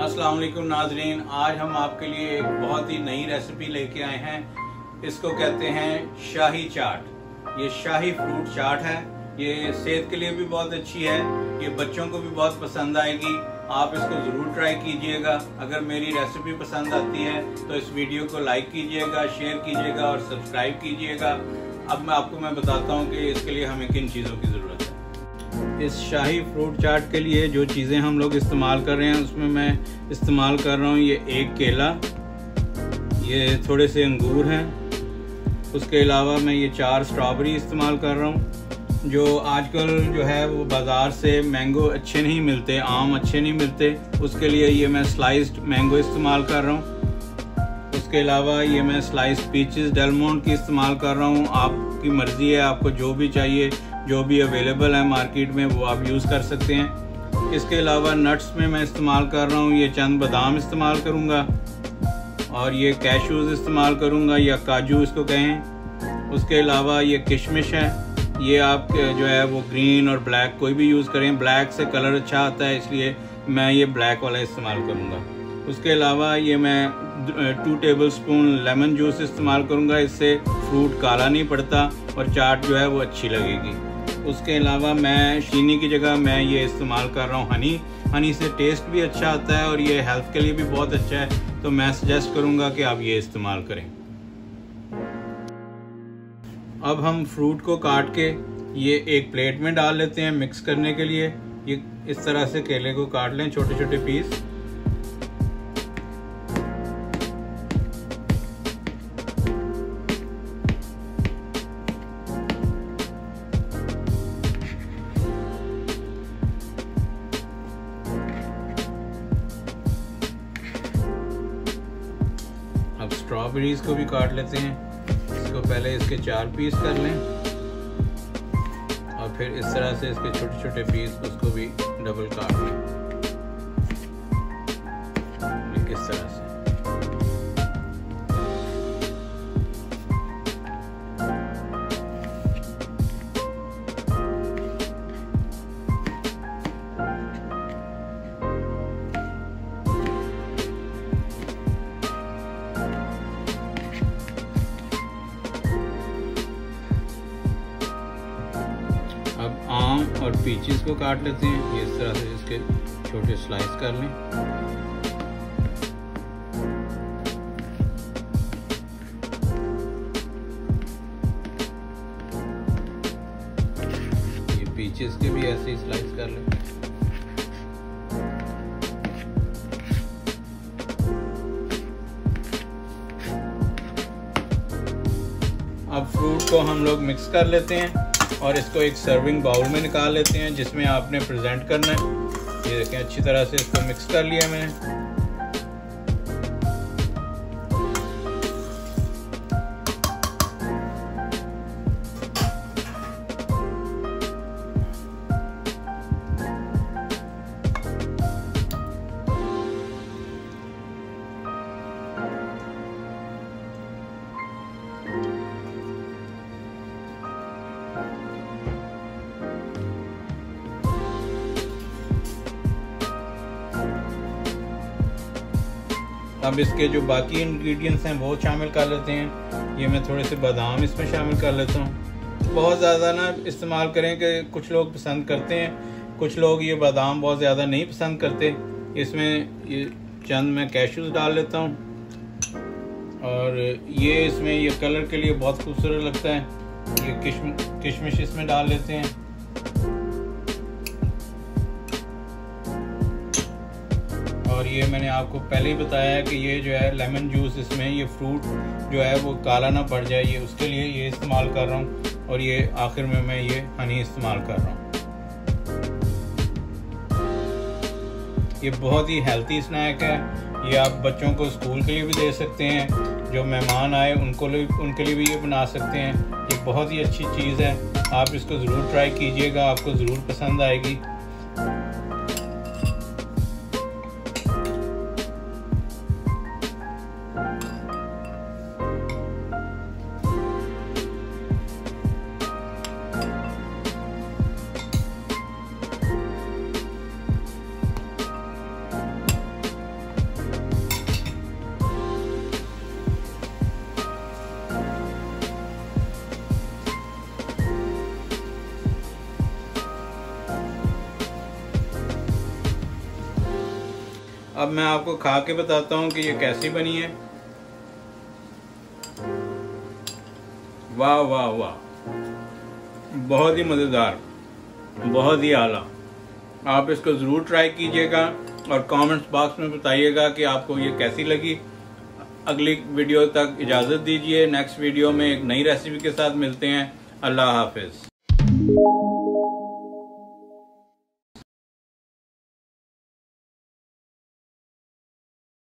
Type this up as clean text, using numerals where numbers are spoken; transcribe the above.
अस्सलाम वालेकुम नाजरीन, आज हम आपके लिए एक बहुत ही नई रेसिपी लेके आए हैं। इसको कहते हैं शाही चाट। ये शाही फ्रूट चाट है। ये सेहत के लिए भी बहुत अच्छी है, ये बच्चों को भी बहुत पसंद आएगी। आप इसको ज़रूर ट्राई कीजिएगा। अगर मेरी रेसिपी पसंद आती है तो इस वीडियो को लाइक कीजिएगा, शेयर कीजिएगा और सब्सक्राइब कीजिएगा। अब मैं बताता हूँ कि इसके लिए हमें किन चीज़ों की ज़रूरत है। इस शाही फ्रूट चाट के लिए जो चीज़ें हम लोग इस्तेमाल कर रहे हैं उसमें मैं इस्तेमाल कर रहा हूँ ये एक केला, ये थोड़े से अंगूर हैं, उसके अलावा मैं ये 4 स्ट्रॉबेरी इस्तेमाल कर रहा हूँ। जो आजकल जो है वो बाज़ार से मैंगो अच्छे नहीं मिलते, आम अच्छे नहीं मिलते, उसके लिए ये मैं स्लाइस्ड मैंगो इस्तेमाल कर रहा हूँ। उसके अलावा ये मैं स्लाइस्ड पीचेस डेलमोंट की इस्तेमाल कर रहा हूँ। आपकी मर्ज़ी है, आपको जो भी चाहिए, जो भी अवेलेबल है मार्केट में वो आप यूज़ कर सकते हैं। इसके अलावा नट्स में मैं इस्तेमाल कर रहा हूँ ये चंद बादाम इस्तेमाल करूँगा और ये कैशूज़ इस्तेमाल करूँगा या काजू इसको कहें। उसके अलावा ये किशमिश है, ये आप जो है वो ग्रीन और ब्लैक कोई भी यूज़ करें, ब्लैक से कलर अच्छा आता है इसलिए मैं ये ब्लैक वाला इस्तेमाल करूँगा। उसके अलावा ये मैं 2 टेबलस्पून लेमन जूस इस्तेमाल करूँगा, इससे फ्रूट काला नहीं पड़ता और चाट जो है वो अच्छी लगेगी। उसके अलावा मैं चीनी की जगह मैं ये इस्तेमाल कर रहा हूँ हनी से टेस्ट भी अच्छा आता है और ये हेल्थ के लिए भी बहुत अच्छा है, तो मैं सजेस्ट करूँगा कि आप ये इस्तेमाल करें। अब हम फ्रूट को काट के ये एक प्लेट में डाल लेते हैं मिक्स करने के लिए। ये इस तरह से केले को काट लें छोटे छोटे पीस। अब स्ट्रॉबेरीज को भी काट लेते हैं। इसको पहले इसके 4 पीस कर लें और फिर इस तरह से इसके छोटे छोटे पीस उसको भी डबल काट लें इस तरह से। अब आम और पीचेस को काट लेते हैं, ये इस तरह से इसके छोटे स्लाइस कर लें। ये पीचेस के भी ऐसे ही स्लाइस कर लें। अब फ्रूट को हम लोग मिक्स कर लेते हैं और इसको एक सर्विंग बाउल में निकाल लेते हैं जिसमें आपने प्रेजेंट करना है। ये देखें अच्छी तरह से इसको मिक्स कर लिया मैंने। अब इसके जो बाकी इंग्रेडिएंट्स हैं वो शामिल कर लेते हैं। ये मैं थोड़े से बादाम इसमें शामिल कर लेता हूँ। बहुत ज़्यादा ना इस्तेमाल करें कि कुछ लोग पसंद करते हैं, कुछ लोग ये बादाम बहुत ज़्यादा नहीं पसंद करते। इसमें ये चंद मैं कैशूज़ डाल लेता हूँ और ये इसमें ये कलर के लिए बहुत खूबसूरत लगता है। ये किशमिश इसमें डाल लेते हैं। और ये मैंने आपको पहले ही बताया है कि ये जो है लेमन जूस, इसमें ये फ्रूट जो है वो काला ना पड़ जाए, ये उसके लिए ये इस्तेमाल कर रहा हूँ। और ये आखिर में मैं ये हनी इस्तेमाल कर रहा हूँ। ये बहुत ही हेल्थी स्नैक है। ये आप बच्चों को स्कूल के लिए भी दे सकते हैं, जो मेहमान आए उनके लिए भी ये बना सकते हैं। ये बहुत ही अच्छी चीज़ है, आप इसको ज़रूर ट्राई कीजिएगा, आपको ज़रूर पसंद आएगी। अब मैं आपको खा के बताता हूँ कि ये कैसी बनी है। वाह वाह वाह, बहुत ही मज़ेदार, बहुत ही आला। आप इसको ज़रूर ट्राई कीजिएगा और कमेंट्स बॉक्स में बताइएगा कि आपको ये कैसी लगी। अगली वीडियो तक इजाज़त दीजिए। नेक्स्ट वीडियो में एक नई रेसिपी के साथ मिलते हैं। अल्लाह हाफिज़।